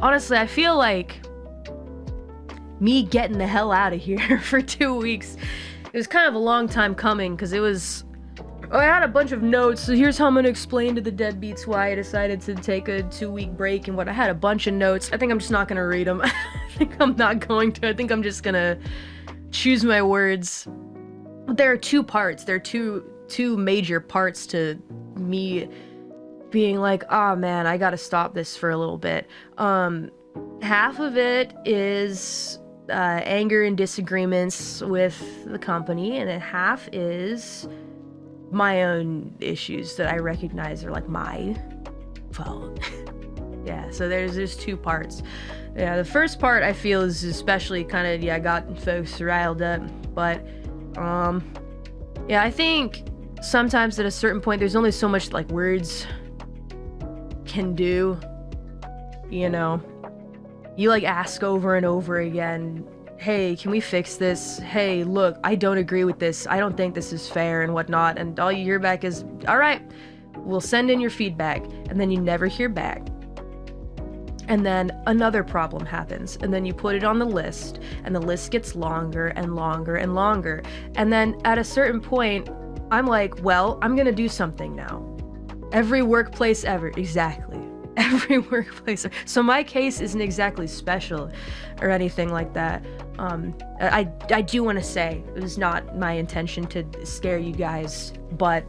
honestly, I feel like me getting the hell out of here for 2 weeks, it was kind of a long time coming, because I had a bunch of notes, so here's how I'm gonna explain to the deadbeats why I decided to take a 2-week break and what. I had a bunch of notes. I think I'm just not gonna read them. I think I'm not going to. I think I'm just gonna choose my words. There are two parts. There are two major parts to me being like, oh man, I gotta stop this for a little bit. Half of it is anger and disagreements with the company, and then half is my own issues that I recognize are like my fault. Yeah, so there's two parts. Yeah, the first part I feel is especially kind of, yeah, got folks riled up, but yeah, I think sometimes at a certain point there's only so much like words can do, you know. You like ask over and over again, hey, can we fix this? Hey, look, I don't agree with this. I don't think this is fair and whatnot. And all you hear back is, all right, we'll send in your feedback. And then you never hear back. And then another problem happens. And then you put it on the list, and the list gets longer and longer and longer. And then at a certain point, I'm like, well, I'm gonna do something now. Every workplace ever, exactly. Every workplace. So my case isn't exactly special or anything like that. I do want to say it was not my intention to scare you guys, but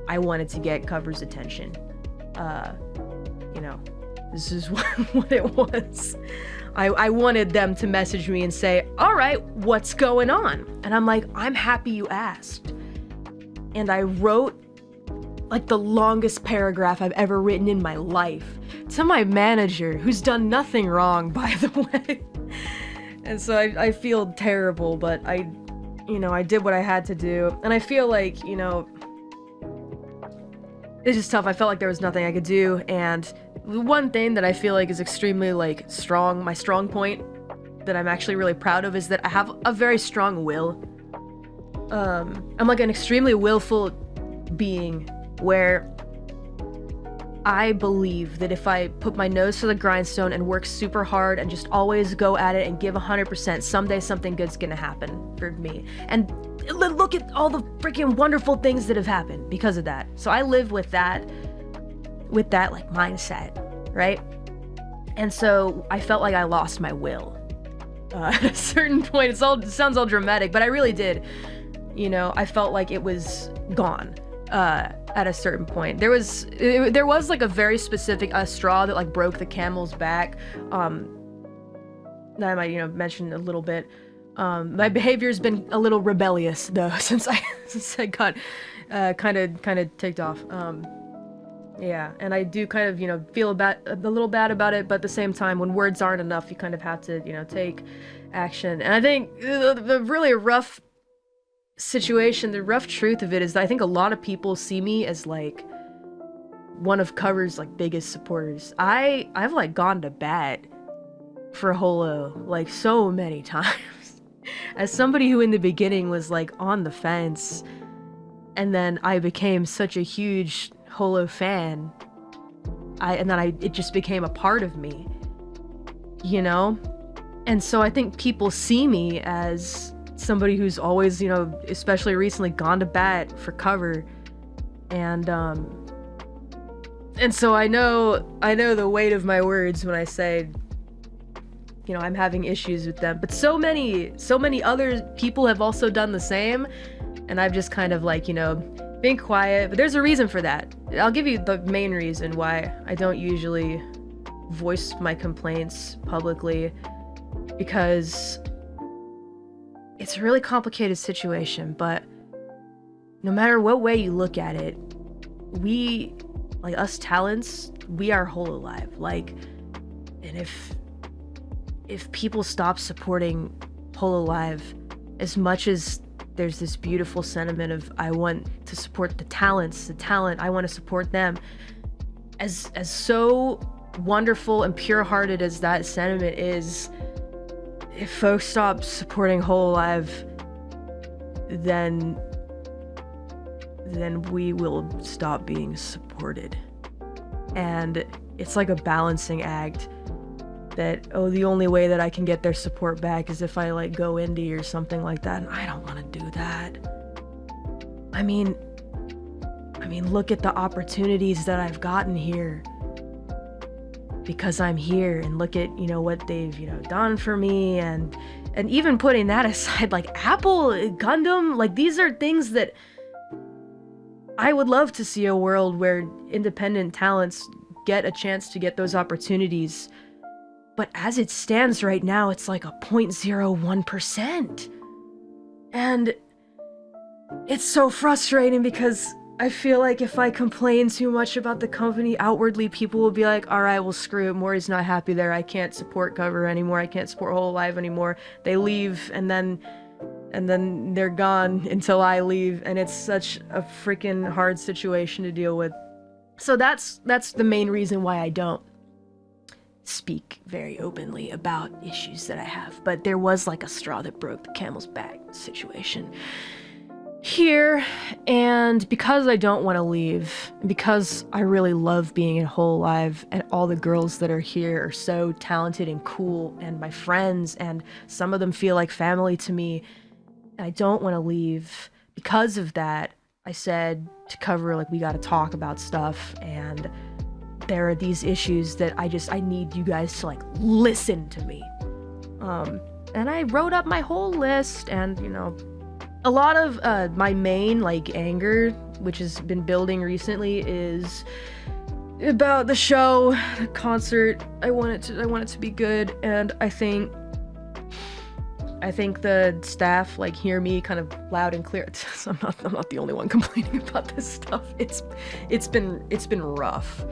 I wanted to get Cover's attention. You know, this is what it was. I wanted them to message me and say, all right, what's going on? And I'm like, I'm happy you asked. And I wrote like the longest paragraph I've ever written in my life to my manager, who's done nothing wrong, by the way. And so I feel terrible, but I did what I had to do. And I feel like, you know, it's just tough. I felt like there was nothing I could do. And one thing that I feel like is extremely like strong, my strong point that I'm actually really proud of, is that I have a very strong will. I'm like an extremely willful being, where I believe that if I put my nose to the grindstone and work super hard and just always go at it and give 100%, someday something good's gonna happen for me. And look at all the freaking wonderful things that have happened because of that. So I live with that like mindset, right? And so I felt like I lost my will at a certain point. It sounds all dramatic, but I really did. You know, I felt like it was gone. At a certain point, there was like a very specific straw that like broke the camel's back. That I might, you know, mention a little bit. My behavior's been a little rebellious though since I got kind of ticked off. Yeah, and I do kind of, you know, feel a little bad about it, but at the same time, when words aren't enough, you kind of have to, you know, take action. And I think the really rough situation, the rough truth of it is that I think a lot of people see me as like one of Cover's like biggest supporters. I've like gone to bat for Holo like so many times as somebody who in the beginning was like on the fence, and then I became such a huge Holo fan, it just became a part of me, you know? And so I think people see me as somebody who's always, you know, especially recently, gone to bat for Cover. And so I know the weight of my words when I say, you know, I'm having issues with them. But so many other people have also done the same, and I've just kind of like, you know, being quiet. But there's a reason for that. I'll give you the main reason why I don't usually voice my complaints publicly, because it's a really complicated situation. But no matter what way you look at it, we, like us talents, we are Hololive. Like, and if people stop supporting Hololive, as much as there's this beautiful sentiment of I want to support the talent, I want to support them, as so wonderful and pure-hearted as that sentiment is, if folks stop supporting Hololive, then we will stop being supported. And it's like a balancing act, that, oh, the only way that I can get their support back is if I like go indie or something like that, and I don't want to do that. I mean, look at the opportunities that I've gotten here because I'm here, and look at, you know, what they've, you know, done for me, and even putting that aside, like Apple, Gundam, like these are things that I would love to see, a world where independent talents get a chance to get those opportunities. But as it stands right now, it's like a 0.01%. And it's so frustrating because I feel like if I complain too much about the company outwardly, people will be like, all right, well, screw it. Maury's not happy there. I can't support Cover anymore. I can't support Hololive anymore. They leave, and then they're gone until I leave. And it's such a freaking hard situation to deal with. So that's the main reason why I don't speak very openly about issues that I have. But there was like a straw that broke the camel's back situation here, and because I don't want to leave, because I really love being at Hololive, and all the girls that are here are so talented and cool, and my friends, and some of them feel like family to me, and I don't want to leave. Because of that, I said to Cover, like, we got to talk about stuff, and there are these issues that I need you guys to like listen to me. And I wrote up my whole list, and you know, a lot of my main like anger, which has been building recently, is about the show, the concert. I want it to be good, and I think the staff like hear me kind of loud and clear. So I'm not the only one complaining about this stuff. It's been rough.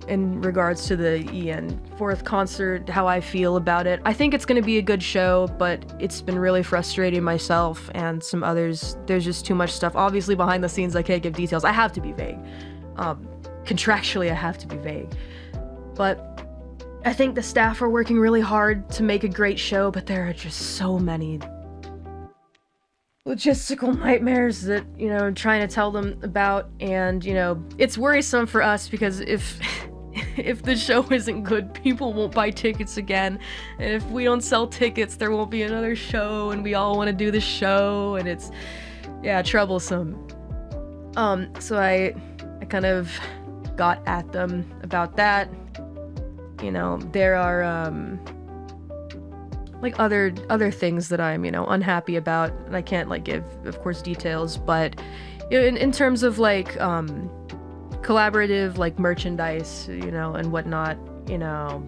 In regards to the EN 4th concert, how I feel about it. I think it's going to be a good show, but it's been really frustrating myself and some others. There's just too much stuff. Obviously, behind the scenes, I can't give details. I have to be vague. Contractually, I have to be vague. But I think the staff are working really hard to make a great show, but there are just so many logistical nightmares that, you know, I'm trying to tell them about, and, you know, it's worrisome for us because if the show isn't good, people won't buy tickets again, and if we don't sell tickets, there won't be another show, and we all want to do the show, and it's, yeah, troublesome. So I kind of got at them about that. You know, there are, like other things that I'm, you know, unhappy about, and I can't like give, of course, details, but you know, in terms of like collaborative like merchandise, you know, and whatnot, you know,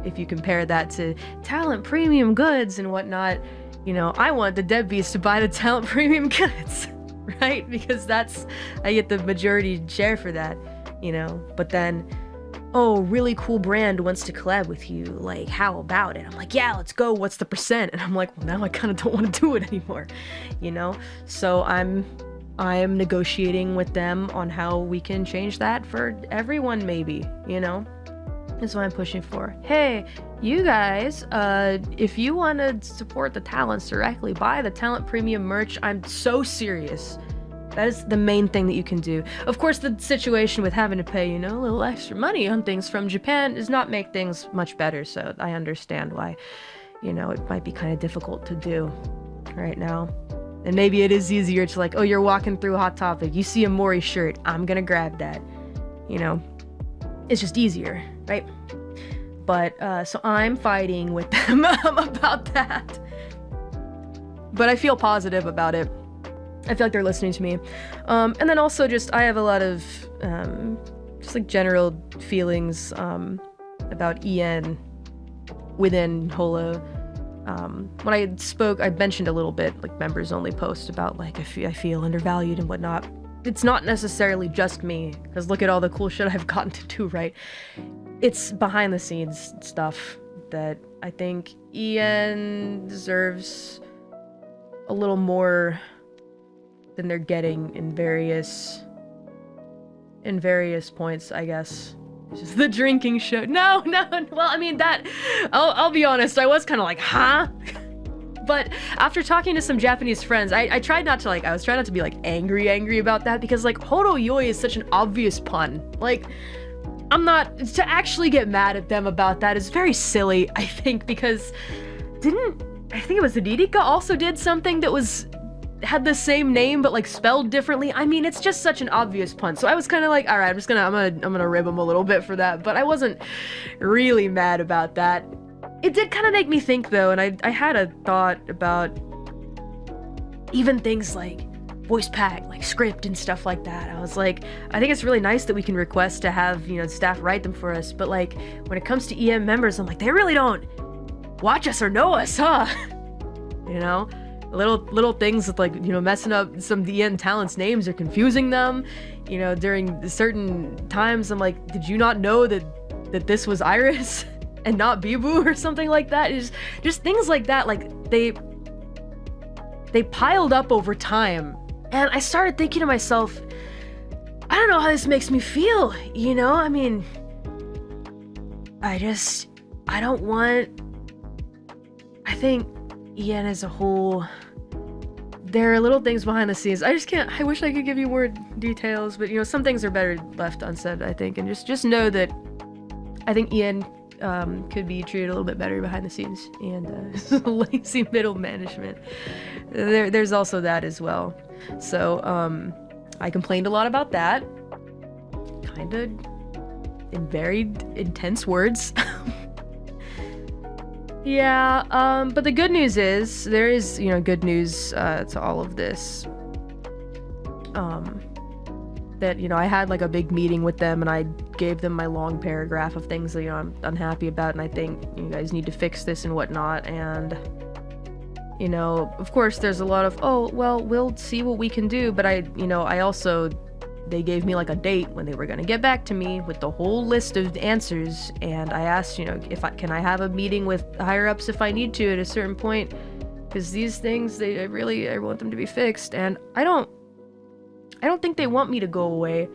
if you compare that to talent premium goods and whatnot, you know, I want the deadbeats to buy the talent premium goods, right? Because I get the majority share for that, you know, but then, oh, really cool brand wants to collab with you, like, how about it? I'm like, yeah, let's go, what's the percent? And I'm like, well, now I kind of don't want to do it anymore, you know? So I'm negotiating with them on how we can change that for everyone, maybe, you know? That's what I'm pushing for. Hey, you guys, if you want to support the talents directly, buy the talent premium merch. I'm so serious. That is the main thing that you can do. Of course, the situation with having to pay, you know, a little extra money on things from Japan does not make things much better, so I understand why, you know, it might be kind of difficult to do right now. And maybe it is easier to like, oh, you're walking through Hot Topic, you see a Mori shirt, I'm gonna grab that, you know? It's just easier, right? But, so I'm fighting with them about that. But I feel positive about it. I feel like they're listening to me. And then also just, I have a lot of, just like general feelings, about EN within Holo. When I spoke, I mentioned a little bit, like members only post about like, I feel undervalued and whatnot. It's not necessarily just me, because look at all the cool shit I've gotten to do, right? It's behind the scenes stuff that I think EN deserves a little more than they're getting in various points, I guess. It's just the drinking show. No, well, I mean, that, I'll be honest, I was kind of like, huh? But after talking to some Japanese friends, I tried not to like, I was trying not to be like angry about that, because like, Horo Yoi is such an obvious pun. Like, to actually get mad at them about that is very silly, I think, because I think it was Adidika also did something that had the same name but like spelled differently. I mean, it's just such an obvious pun. So I was kind of like, all right, I'm gonna rib him a little bit for that, but I wasn't really mad about that. It did kind of make me think though, and I had a thought about even things like voice pack, like script and stuff like that. I was like, I think it's really nice that we can request to have, you know, staff write them for us, but like when it comes to EM members, I'm like, they really don't watch us or know us, huh? You know, little things with like, you know, messing up some DN talents' names or confusing them, you know, during certain times. I'm like, did you not know that this was Iris and not Bibu or something like that? It's just things like that, like they piled up over time. And I started thinking to myself, I don't know how this makes me feel, you know? I mean, I think EN as a whole, there are little things behind the scenes. I wish I could give you more details, but you know, some things are better left unsaid, I think. And just know that I think EN could be treated a little bit better behind the scenes, and lazy middle management. There's also that as well. So I complained a lot about that, kind of in very intense words. Yeah, but the good news is, there is, you know, good news to all of this. That, you know, I had like a big meeting with them and I gave them my long paragraph of things that, you know, I'm unhappy about and I think you guys need to fix this and whatnot. And, you know, of course there's a lot of, oh, well, we'll see what we can do. But they gave me like a date when they were going to get back to me with the whole list of answers. And I asked, you know, can I have a meeting with higher ups if I need to at a certain point? Because these things, I want them to be fixed. And I don't think they want me to go away.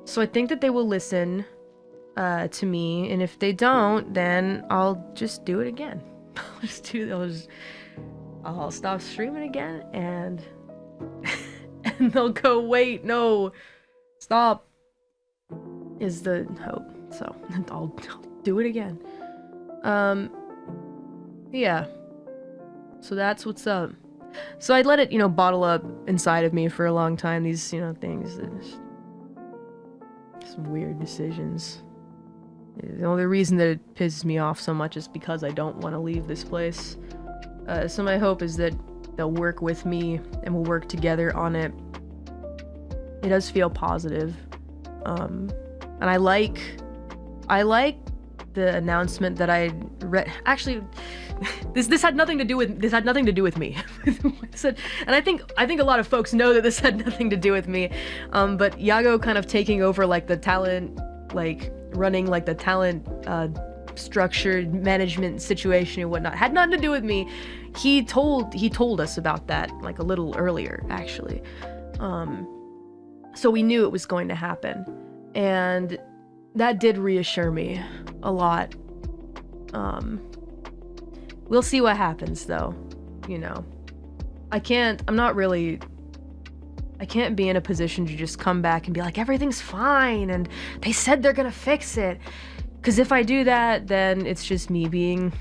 So I think that they will listen to me. And if they don't, then I'll just do it again. I'll stop streaming again and they'll go, wait, no. Stop is the hope. So I'll do it again. Yeah. So that's what's up. So I'd let it, you know, bottle up inside of me for a long time. These, you know, things, some weird decisions. The only reason that it pisses me off so much is because I don't want to leave this place. So my hope is that they'll work with me and we'll work together on it. It does feel positive. And I like the announcement that I read. Actually, this had nothing to do with me. And I think a lot of folks know that this had nothing to do with me. But Yago kind of taking over like the talent, like running like the talent structured management situation and whatnot had nothing to do with me. He told us about that like a little earlier, actually. So we knew it was going to happen, and that did reassure me a lot. We'll see what happens though, you know. I can't be in a position to just come back and be like, everything's fine and they said they're gonna fix it. Because if I do that, then it's just me being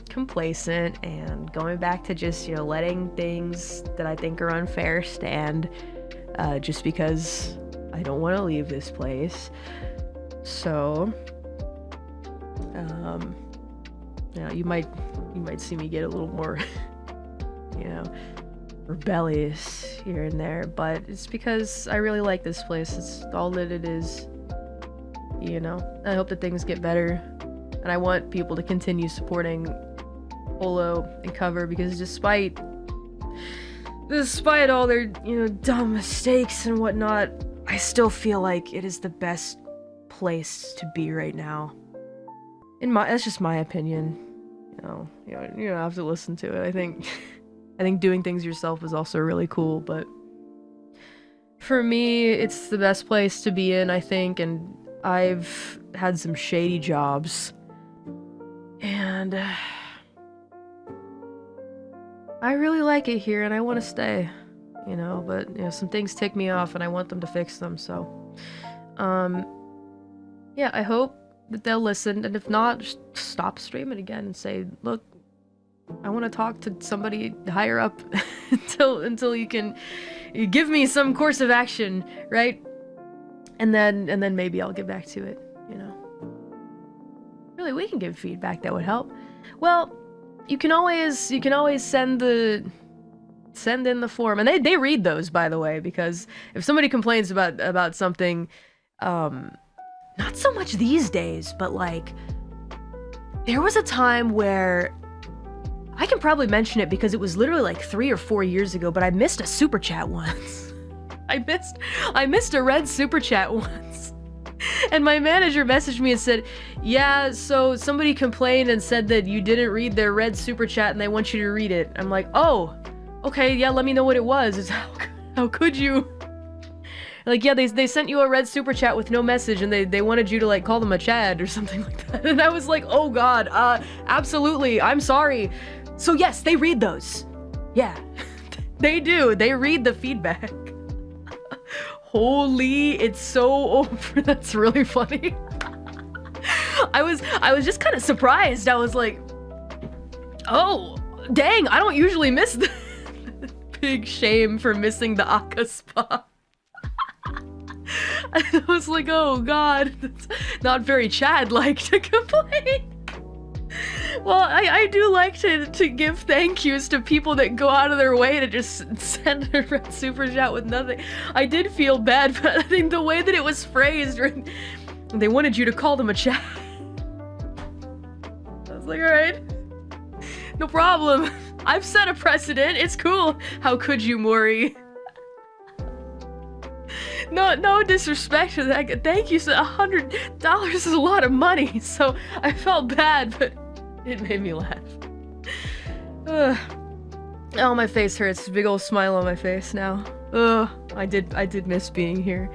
complacent and going back to just, you know, letting things that I think are unfair stand. Just because I don't want to leave this place. So, you know, you might see me get a little more, you know, rebellious here and there, but it's because I really like this place. It's all that it is, you know. I hope that things get better, and I want people to continue supporting Holo and Cover, because despite all their, you know, dumb mistakes and whatnot, I still feel like it is the best place to be right now. That's just my opinion. You don't have to listen to it. I think doing things yourself is also really cool, but for me, it's the best place to be in, I think, and I've had some shady jobs, and I really like it here and I want to stay, you know, but, you know, some things tick me off and I want them to fix them, so, yeah, I hope that they'll listen, and if not, just stop streaming again and say, look, I want to talk to somebody higher up until you can give me some course of action, right? And then maybe I'll get back to it, you know. Really, we can give feedback that would help. Well, you can always send in the form, and they read those, by the way, because if somebody complains about something, not so much these days, but like there was a time where I can probably mention it because it was literally like 3 or 4 years ago, but I missed a super chat once. I missed a red super chat once. And my manager messaged me and said, yeah, so somebody complained and said that you didn't read their red super chat and they want you to read it. I'm like, oh, okay, yeah, let me know what it was. It's how could you? Like, yeah, they sent you a red super chat with no message and they wanted you to like call them a Chad or something like that. And I was like, oh god, absolutely, I'm sorry. So yes, they read those. Yeah, they do. They read the feedback. Holy, it's so over. That's really funny. I was just kind of surprised. I was like, oh, dang, I don't usually miss the big shame for missing the Akka spot. I was like, oh god, that's not very Chad-like to complain. Well, I do like to give thank yous to people that go out of their way to just send a red super chat with nothing. I did feel bad, but I think the way that it was phrased, they wanted you to call them a Chad. I was like, alright, no problem. I've set a precedent, it's cool. How could you, Maury? No disrespect to that. Thank you. So $100 is a lot of money, so I felt bad, but it made me laugh. Ugh. Oh, my face hurts. Big old smile on my face now. Ugh. I did miss being here.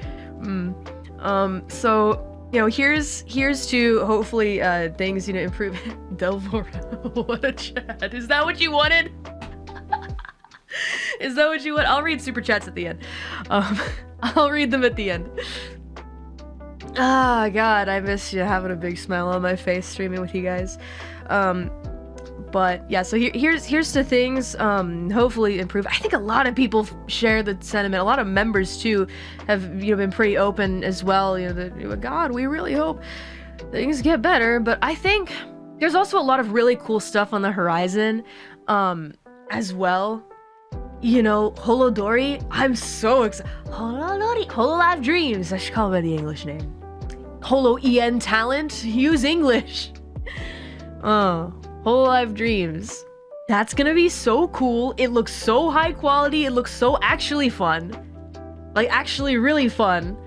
So, you know, here's to hopefully things, you know, improve. Delvora, what a chat. Is that what you wanted? Is that what you want? I'll read super chats at the end. I'll read them at the end. Ah, god, I miss you having a big smile on my face streaming with you guys. But yeah, so here's to things hopefully improve. I think a lot of people share the sentiment. A lot of members too have, you know, been pretty open as well. You know, that god, we really hope things get better. But I think there's also a lot of really cool stuff on the horizon as well. You know, Holodori, I'm so excited. Hololive Dreams, I should call it by the English name. Holo EN talent, use English. Hololive Dreams. That's gonna be so cool. It looks so high quality. It looks so actually fun. Like, actually really fun.